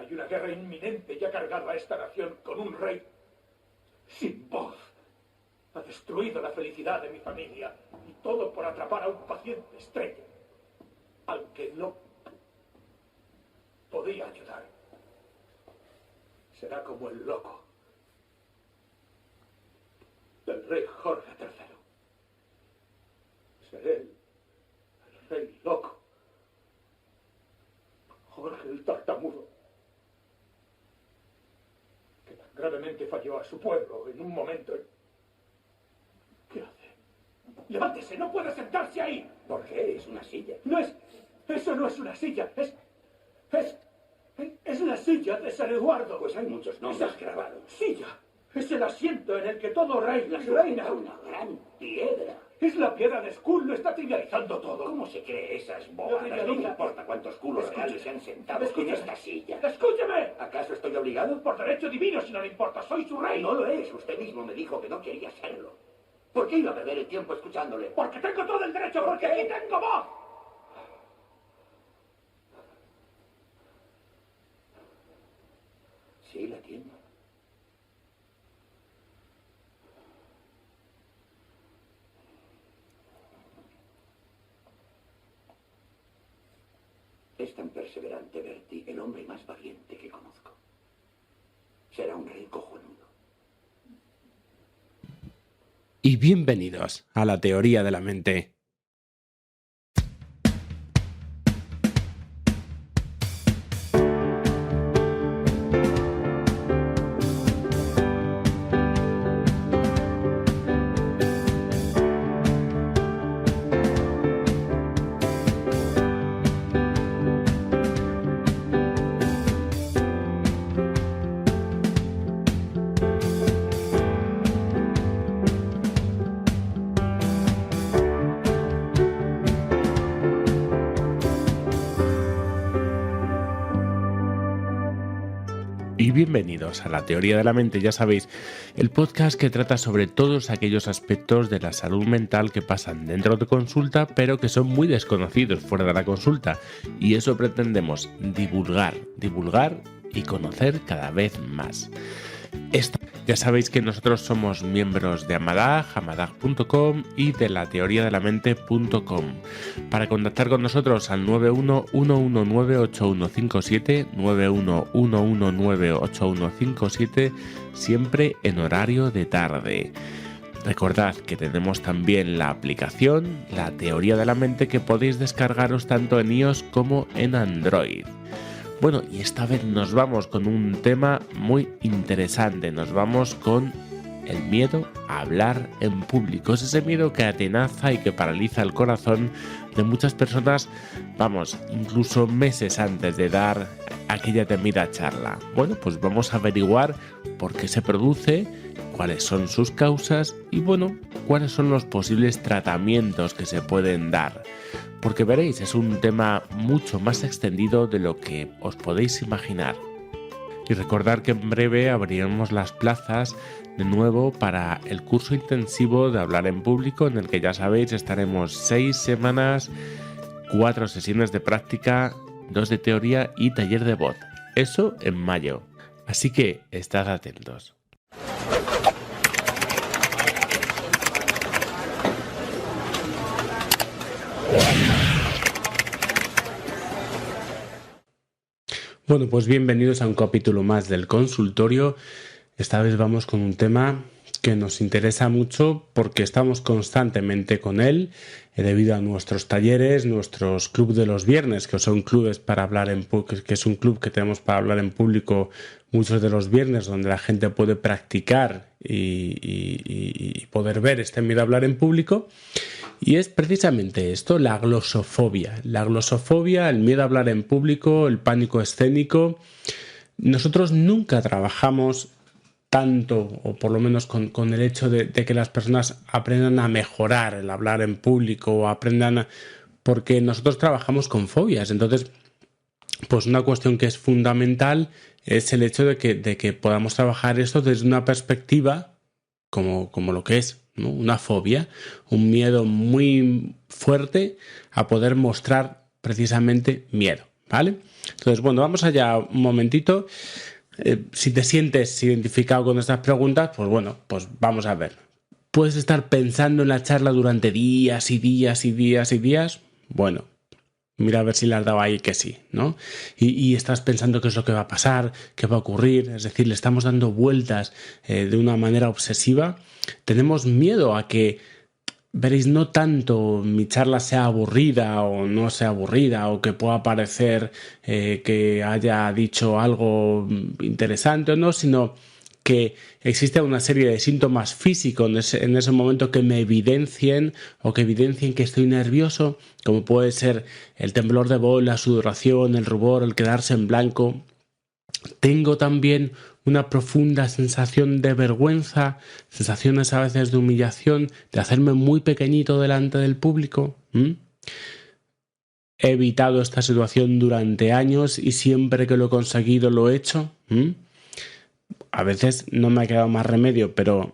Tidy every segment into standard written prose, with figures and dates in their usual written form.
y una guerra inminente ya ha cargado a esta nación con un rey sin voz. Ha destruido la felicidad de mi familia y todo por atrapar a un paciente estrella al que no podía ayudar. Será como el loco del rey Jorge III. Seré el rey loco. Jorge el tartamudo, que tan gravemente falló a su pueblo en un momento. ¿Qué hace? ¡Levántese! ¡No puede sentarse ahí! ¿Por qué? Es una silla. No es... Eso no es una silla. Es la silla de San Eduardo. Pues hay muchos nombres grabados. Silla. Es el asiento en el que todo rey La reina. una gran piedra. Es la piedra de Skull. Lo está trivializando todo. ¿Cómo se cree esas bobadas? No me importa cuántos culos reales se han sentado en esta silla. ¡Escúcheme! ¿Acaso estoy obligado? Por derecho divino, si no le importa. Soy su rey. No lo es. Usted mismo me dijo que no quería serlo. ¿Por qué iba a perder el tiempo escuchándole? Porque tengo todo el derecho. Porque aquí tengo voz. Sí, la tiene. Es tan perseverante, Bertie, el hombre más valiente que conozco. Será un rey cojonudo. Y bienvenidos a la teoría de la mente. Y bienvenidos a la teoría de la mente, ya sabéis, el podcast que trata sobre todos aquellos aspectos de la salud mental que pasan dentro de consulta, pero que son muy desconocidos fuera de la consulta. Y eso pretendemos divulgar y conocer cada vez más. Ya sabéis que nosotros somos miembros de Amadag, amadag.com y de lateoriadelamente.com. Para contactar con nosotros al 911198157, 911198157, siempre en horario de tarde. Recordad que tenemos también la aplicación La Teoría de la Mente, que podéis descargaros tanto en iOS como en Android. Bueno, y esta vez nos vamos con un tema muy interesante. Nos vamos con el miedo a hablar en público. Es ese miedo que atenaza y que paraliza el corazón de muchas personas, vamos, incluso meses antes de dar aquella temida charla. Bueno, pues vamos a averiguar por qué se produce, cuáles son sus causas y, bueno, cuáles son los posibles tratamientos que se pueden dar. Porque veréis, es un tema mucho más extendido de lo que os podéis imaginar. Y recordad que en breve abriremos las plazas de nuevo para el curso intensivo de hablar en público, en el que ya sabéis estaremos 6 semanas, 4 sesiones de práctica, 2 de teoría y taller de voz. Eso en mayo. Así que estad atentos. Bueno, pues bienvenidos a un capítulo más del consultorio. Esta vez vamos con un tema que nos interesa mucho porque estamos constantemente con él debido a nuestros talleres, nuestros club de los viernes, que son clubes para hablar en público, que es un club que tenemos para hablar en público muchos de los viernes, donde la gente puede practicar y poder ver este miedo a hablar en público. Y es precisamente esto, la glosofobia. La glosofobia, el miedo a hablar en público, el pánico escénico. Nosotros nunca trabajamos tanto, o por lo menos con el hecho de que las personas aprendan a mejorar el hablar en público o porque nosotros trabajamos con fobias. Entonces, pues una cuestión que es fundamental es el hecho de que podamos trabajar esto desde una perspectiva como lo que es, ¿no? Una fobia, un miedo muy fuerte a poder mostrar precisamente miedo. ¿vale? Entonces, bueno, vamos allá un momentito. Si te sientes identificado con estas preguntas, pues bueno, pues vamos a ver. ¿Puedes estar pensando en la charla durante días y días y días y días? Bueno, mira a ver si le has dado ahí que sí, ¿no? Y estás pensando qué es lo que va a pasar, qué va a ocurrir, es decir, le estamos dando vueltas de una manera obsesiva. Tenemos miedo a que, veréis, no tanto mi charla sea aburrida o no sea aburrida o que pueda parecer que haya dicho algo interesante o no, sino que existe una serie de síntomas físicos en ese momento que me evidencien o que evidencien que estoy nervioso, como puede ser el temblor de voz, la sudoración, el rubor, el quedarse en blanco. Tengo también una profunda sensación de vergüenza, sensaciones a veces de humillación, de hacerme muy pequeñito delante del público. He evitado esta situación durante años y siempre que lo he conseguido lo he hecho. A veces no me ha quedado más remedio, pero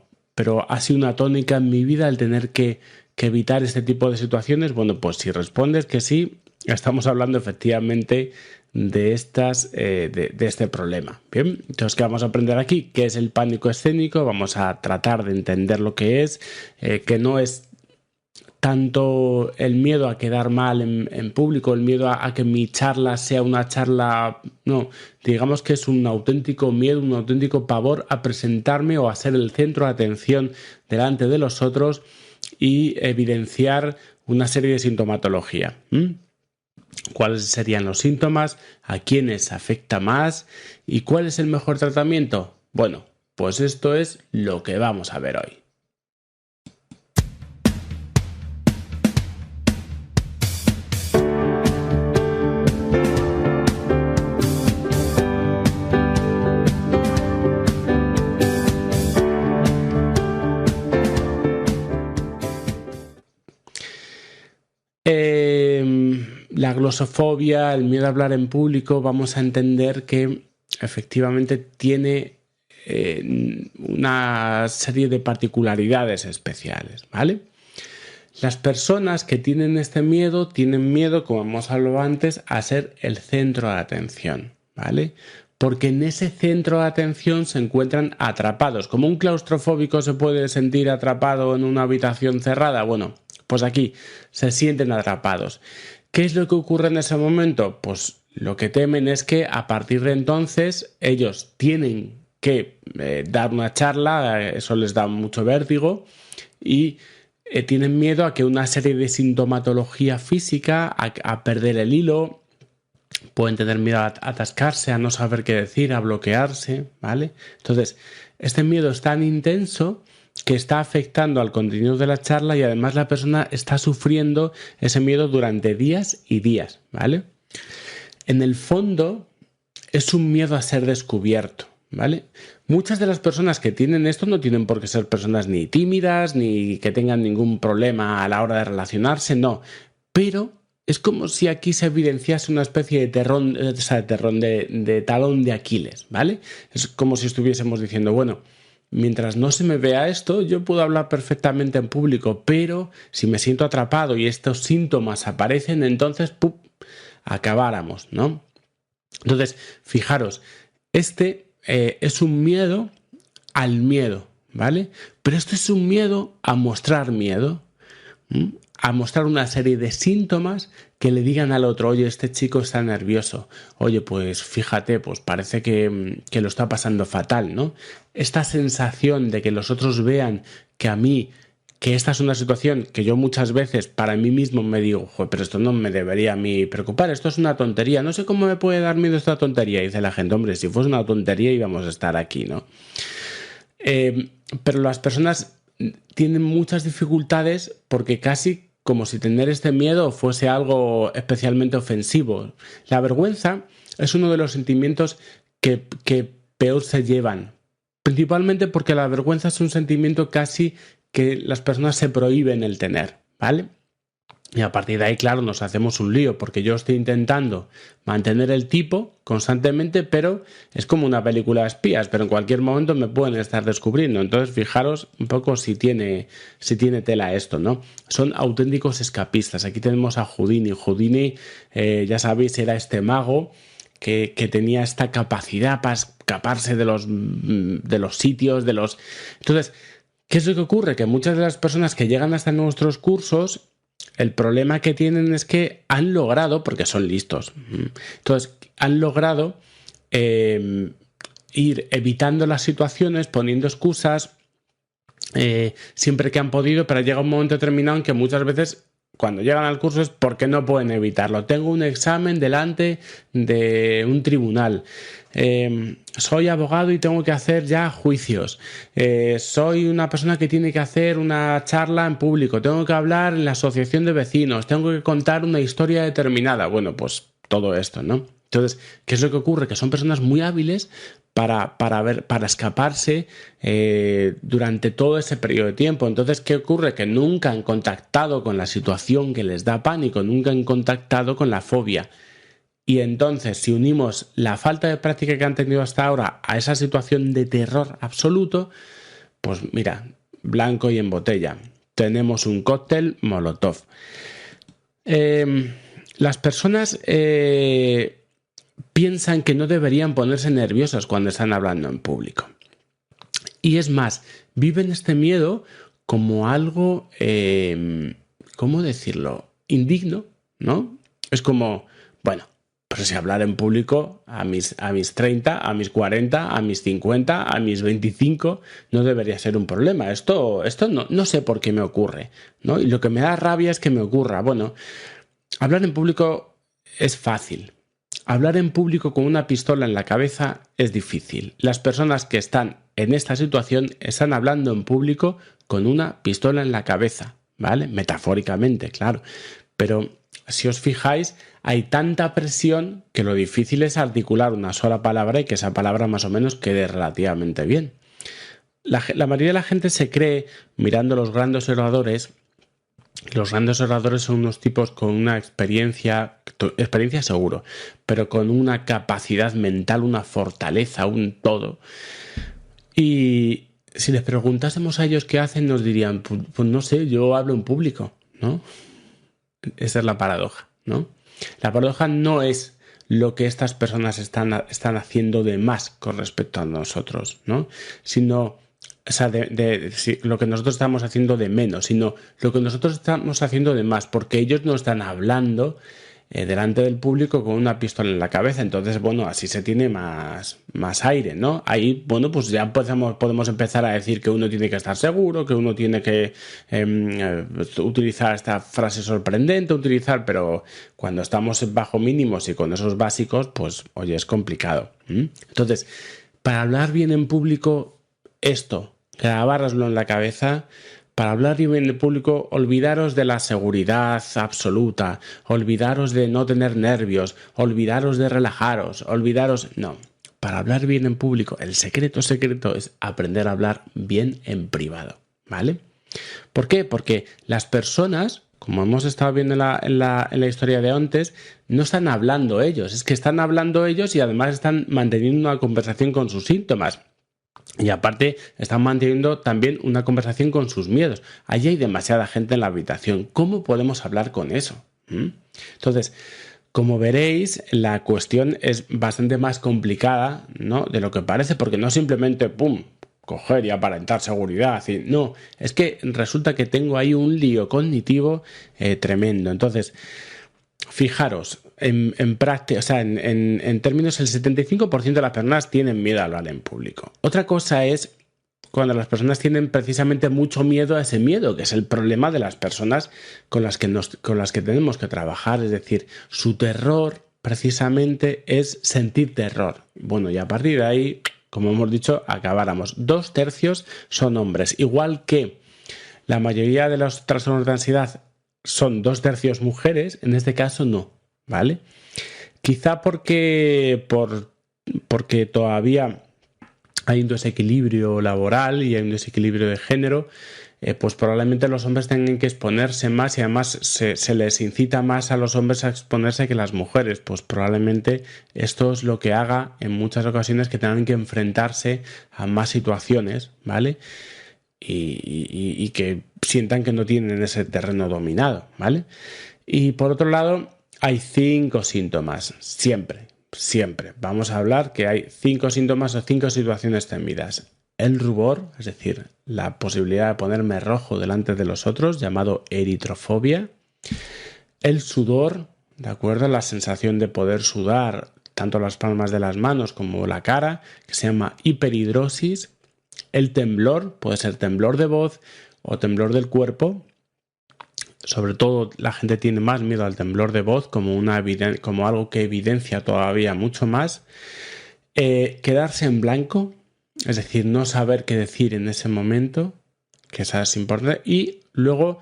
ha sido una tónica en mi vida el tener que evitar este tipo de situaciones. Bueno, pues si respondes que sí, estamos hablando efectivamente de este problema. Bien, entonces, ¿qué vamos a aprender aquí? ¿Qué es el pánico escénico? Vamos a tratar de entender lo que es, que no es tanto el miedo a quedar mal en público, el miedo a que mi charla sea una charla... No, digamos que es un auténtico miedo, un auténtico pavor a presentarme o a ser el centro de atención delante de los otros y evidenciar una serie de sintomatología. ¿Cuáles serían los síntomas? ¿A quiénes afecta más? ¿Y cuál es el mejor tratamiento? Bueno, pues esto es lo que vamos a ver hoy. La glosofobia, el miedo a hablar en público, vamos a entender que efectivamente tiene una serie de particularidades especiales, ¿vale? Las personas que tienen este miedo tienen miedo, como hemos hablado antes, a ser el centro de atención, ¿vale? Porque en ese centro de atención se encuentran atrapados. Como un claustrofóbico se puede sentir atrapado en una habitación cerrada, bueno, pues aquí se sienten atrapados. ¿Qué es lo que ocurre en ese momento? Pues lo que temen es que a partir de entonces ellos tienen que dar una charla, eso les da mucho vértigo y tienen miedo a que una serie de sintomatología física, a perder el hilo, pueden tener miedo a atascarse, a no saber qué decir, a bloquearse, ¿vale? Entonces, este miedo es tan intenso que está afectando al contenido de la charla y además la persona está sufriendo ese miedo durante días y días, ¿vale? En el fondo es un miedo a ser descubierto, ¿vale? Muchas de las personas que tienen esto no tienen por qué ser personas ni tímidas ni que tengan ningún problema a la hora de relacionarse, no, pero es como si aquí se evidenciase una especie de talón de Aquiles, ¿vale? Es como si estuviésemos diciendo, bueno, mientras no se me vea esto, yo puedo hablar perfectamente en público, pero si me siento atrapado y estos síntomas aparecen, entonces acabáramos, ¿no? Entonces, fijaros, este es un miedo al miedo, ¿vale? Pero esto es un miedo a mostrar miedo, a mostrar una serie de síntomas que le digan al otro, oye, este chico está nervioso, oye, pues fíjate, pues parece que lo está pasando fatal, ¿no? Esta sensación de que los otros vean que a mí, que esta es una situación que yo muchas veces para mí mismo me digo, joder, pero esto no me debería a mí preocupar, esto es una tontería, no sé cómo me puede dar miedo esta tontería, dice la gente, hombre, si fuese una tontería íbamos a estar aquí, ¿no? Pero las personas tienen muchas dificultades porque casi como si tener este miedo fuese algo especialmente ofensivo. La vergüenza es uno de los sentimientos que peor se llevan, principalmente porque la vergüenza es un sentimiento casi que las personas se prohíben el tener, ¿vale? Y a partir de ahí, claro, nos hacemos un lío, porque yo estoy intentando mantener el tipo constantemente, pero es como una película de espías, pero en cualquier momento me pueden estar descubriendo. Entonces, fijaros un poco si tiene tela esto, ¿no? Son auténticos escapistas. Aquí tenemos a Houdini. Houdini, ya sabéis, era este mago que tenía esta capacidad para escaparse de los sitios, de los... Entonces, ¿qué es lo que ocurre? Que muchas de las personas que llegan hasta nuestros cursos, el problema que tienen es que han logrado, porque son listos, entonces han logrado ir evitando las situaciones, poniendo excusas siempre que han podido, pero llega un momento determinado en que muchas veces cuando llegan al curso es porque no pueden evitarlo. Tengo un examen delante de un tribunal. Soy abogado y tengo que hacer ya juicios. Soy una persona que tiene que hacer una charla en público. Tengo que hablar en la asociación de vecinos. Tengo que contar una historia determinada. Bueno, pues todo esto, ¿no? Entonces, ¿qué es lo que ocurre? Que son personas muy hábiles para escaparse durante todo ese periodo de tiempo. Entonces, ¿qué ocurre? Que nunca han contactado con la situación que les da pánico, nunca han contactado con la fobia. Y entonces, si unimos la falta de práctica que han tenido hasta ahora a esa situación de terror absoluto, pues mira, blanco y en botella. Tenemos un cóctel Molotov. Las personas piensan que no deberían ponerse nerviosas cuando están hablando en público. Y es más, viven este miedo como algo, ¿cómo decirlo? Indigno, ¿no? Es como, bueno, pues si hablar en público a mis 30, a mis 40, a mis 50, a mis 25, no debería ser un problema. Esto no sé por qué me ocurre, ¿no? Y lo que me da rabia es que me ocurra. Bueno, hablar en público es fácil. Hablar en público con una pistola en la cabeza es difícil. Las personas que están en esta situación están hablando en público con una pistola en la cabeza, ¿vale? Metafóricamente, claro. Pero si os fijáis, hay tanta presión que lo difícil es articular una sola palabra y que esa palabra más o menos quede relativamente bien. La mayoría de la gente se cree, mirando los grandes oradores, los grandes oradores son unos tipos con una experiencia seguro, pero con una capacidad mental, una fortaleza, un todo. Y si les preguntásemos a ellos qué hacen, nos dirían, pues no sé, yo hablo en público, ¿no? Esa es la paradoja, ¿no? La paradoja no es lo que estas personas están haciendo de más con respecto a nosotros, ¿no? Sino... O sea, lo que nosotros estamos haciendo de menos, sino lo que nosotros estamos haciendo de más, porque ellos no están hablando delante del público con una pistola en la cabeza. Entonces, bueno, así se tiene más aire, ¿no? Ahí, bueno, pues ya podemos empezar a decir que uno tiene que estar seguro, que uno tiene que utilizar esta frase sorprendente, pero cuando estamos bajo mínimos y con esos básicos, pues, oye, es complicado. Entonces, para hablar bien en público, grabároslo en la cabeza. Para hablar bien en público, olvidaros de la seguridad absoluta, olvidaros de no tener nervios, olvidaros de relajaros, no. Para hablar bien en público, el secreto es aprender a hablar bien en privado, ¿vale? ¿Por qué? Porque las personas, como hemos estado viendo en la historia de antes, no están hablando ellos, es que están hablando ellos y además están manteniendo una conversación con sus síntomas. Y aparte están manteniendo también una conversación con sus miedos. Allí hay demasiada gente en la habitación. ¿Cómo podemos hablar con eso? Entonces, como veréis, la cuestión es bastante más complicada, ¿no?, de lo que parece, porque no simplemente, coger y aparentar seguridad. No, es que resulta que tengo ahí un lío cognitivo tremendo. Entonces, fijaros, en práctica, o sea, en términos, el 75% de las personas tienen miedo a hablar en público. Otra cosa es cuando las personas tienen precisamente mucho miedo a ese miedo, que es el problema de las personas con las que tenemos que trabajar. Es decir, su terror precisamente es sentir terror. Bueno, y a partir de ahí, como hemos dicho, acabáramos. 2/3 son hombres, igual que la mayoría de los trastornos de ansiedad son 2/3 mujeres, en este caso no, ¿vale? Quizá porque todavía hay un desequilibrio laboral y hay un desequilibrio de género. pues probablemente los hombres tengan que exponerse más y además se les incita más a los hombres a exponerse que las mujeres. Pues probablemente esto es lo que haga en muchas ocasiones que tengan que enfrentarse a más situaciones, ¿vale? Y que sientan que no tienen ese terreno dominado, ¿vale? Y por otro lado, hay 5 síntomas, siempre. Vamos a hablar que hay 5 síntomas o 5 situaciones temidas. El rubor, es decir, la posibilidad de ponerme rojo delante de los otros, llamado eritrofobia. El sudor, ¿de acuerdo? La sensación de poder sudar tanto las palmas de las manos como la cara, que se llama hiperhidrosis. El temblor, puede ser temblor de voz o temblor del cuerpo. Sobre todo la gente tiene más miedo al temblor de voz como algo que evidencia todavía mucho más. Quedarse en blanco, es decir, no saber qué decir en ese momento, que esa es importante. Y luego,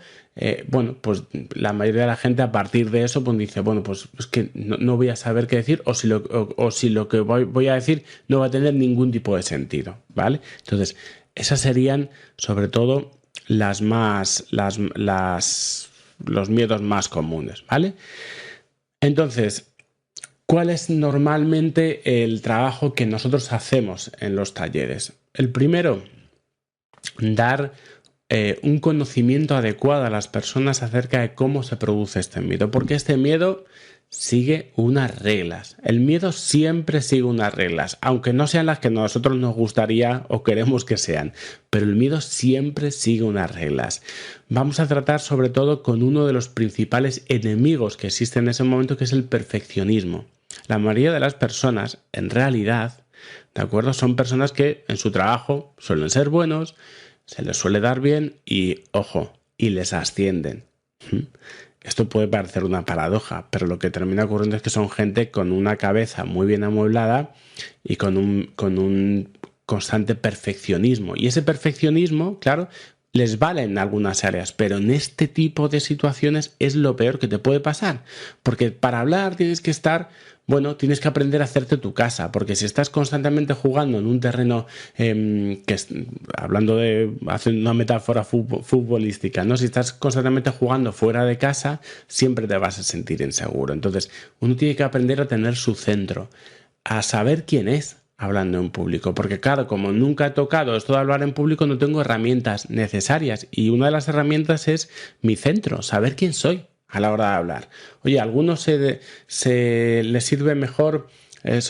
pues la mayoría de la gente a partir de eso pues dice, bueno, pues es que no voy a saber qué decir o si lo que voy a decir no va a tener ningún tipo de sentido, ¿vale? Entonces, esas serían sobre todo los miedos más comunes, ¿vale? Entonces, ¿cuál es normalmente el trabajo que nosotros hacemos en los talleres? El primero, dar un conocimiento adecuado a las personas acerca de cómo se produce este miedo, porque este miedo sigue unas reglas. El miedo siempre sigue unas reglas, aunque no sean las que a nosotros nos gustaría o queremos que sean, pero el miedo siempre sigue unas reglas. Vamos a tratar sobre todo con uno de los principales enemigos que existen en ese momento, que es el perfeccionismo. La mayoría de las personas, en realidad, ¿de acuerdo?, son personas que en su trabajo suelen ser buenos, se les suele dar bien y, ojo, y les ascienden. Esto puede parecer una paradoja, pero lo que termina ocurriendo es que son gente con una cabeza muy bien amueblada y con un constante perfeccionismo. Y ese perfeccionismo, claro, les vale en algunas áreas, pero en este tipo de situaciones es lo peor que te puede pasar. Porque para hablar tienes que aprender a hacerte tu casa, porque si estás constantemente jugando en un terreno, haciendo una metáfora futbolística, ¿no? Si estás constantemente jugando fuera de casa, siempre te vas a sentir inseguro. Entonces, uno tiene que aprender a tener su centro, a saber quién es hablando en público, porque claro, como nunca he tocado esto de hablar en público, no tengo herramientas necesarias, y una de las herramientas es mi centro, saber quién soy a la hora de hablar. Oye, a algunos se les sirve mejor,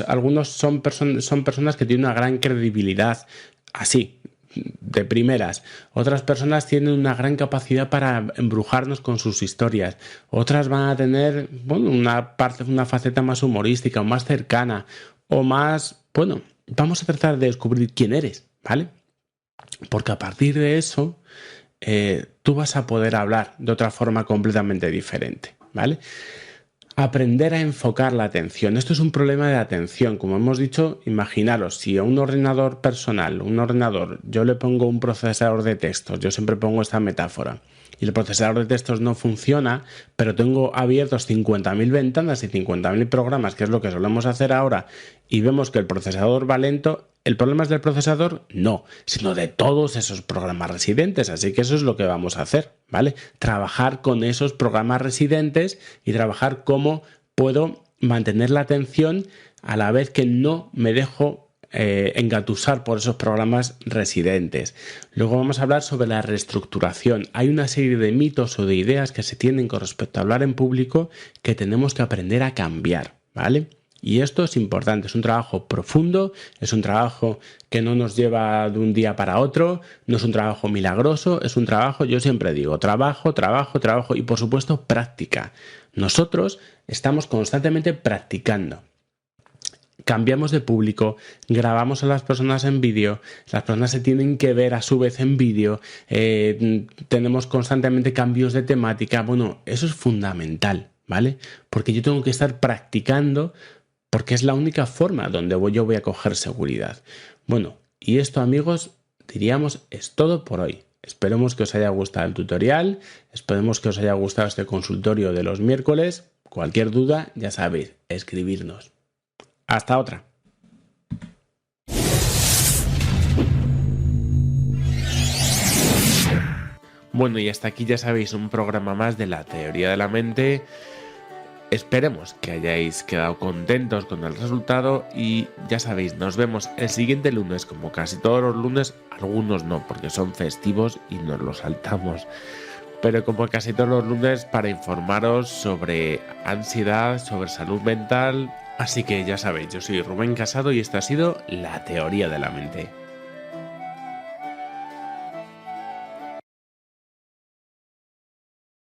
algunos son personas que tienen una gran credibilidad, así, de primeras. Otras personas tienen una gran capacidad para embrujarnos con sus historias. Otras van a tener, una faceta más humorística o más cercana o más, vamos a tratar de descubrir quién eres, ¿vale? Porque a partir de eso tú vas a poder hablar de otra forma completamente diferente, ¿vale? Aprender a enfocar la atención. Esto es un problema de atención. Como hemos dicho, imaginaros, si a un ordenador personal, yo le pongo un procesador de textos, yo siempre pongo esta metáfora, y el procesador de textos no funciona, pero tengo abiertos 50.000 ventanas y 50.000 programas, que es lo que solemos hacer ahora, y vemos que el procesador va lento, ¿el problema es del procesador? No, sino de todos esos programas residentes. Así que eso es lo que vamos a hacer, ¿vale? Trabajar con esos programas residentes y trabajar cómo puedo mantener la atención a la vez que no me dejo engatusar por esos programas residentes. Luego vamos a hablar sobre la reestructuración. Hay una serie de mitos o de ideas que se tienen con respecto a hablar en público que tenemos que aprender a cambiar, ¿vale? Y esto es importante, es un trabajo profundo, es un trabajo que no nos lleva de un día para otro, no es un trabajo milagroso, es un trabajo, yo siempre digo, trabajo y por supuesto práctica. Nosotros estamos constantemente practicando. Cambiamos de público, grabamos a las personas en vídeo, las personas se tienen que ver a su vez en vídeo, tenemos constantemente cambios de temática. Eso es fundamental, ¿vale? Porque yo tengo que estar practicando, porque es la única forma donde yo voy a coger seguridad. Y esto, amigos, diríamos, es todo por hoy. Esperemos que os haya gustado el tutorial, esperemos que os haya gustado este consultorio de los miércoles. Cualquier duda, ya sabéis, escribirnos. Hasta otra. Bueno, y hasta aquí ya sabéis un programa más de la teoría de la mente. Esperemos que hayáis quedado contentos con el resultado y ya sabéis, nos vemos el siguiente lunes, como casi todos los lunes, algunos no, porque son festivos y nos los saltamos, pero como casi todos los lunes para informaros sobre ansiedad, sobre salud mental. Así que ya sabéis, yo soy Rubén Casado y esta ha sido La Teoría de la Mente.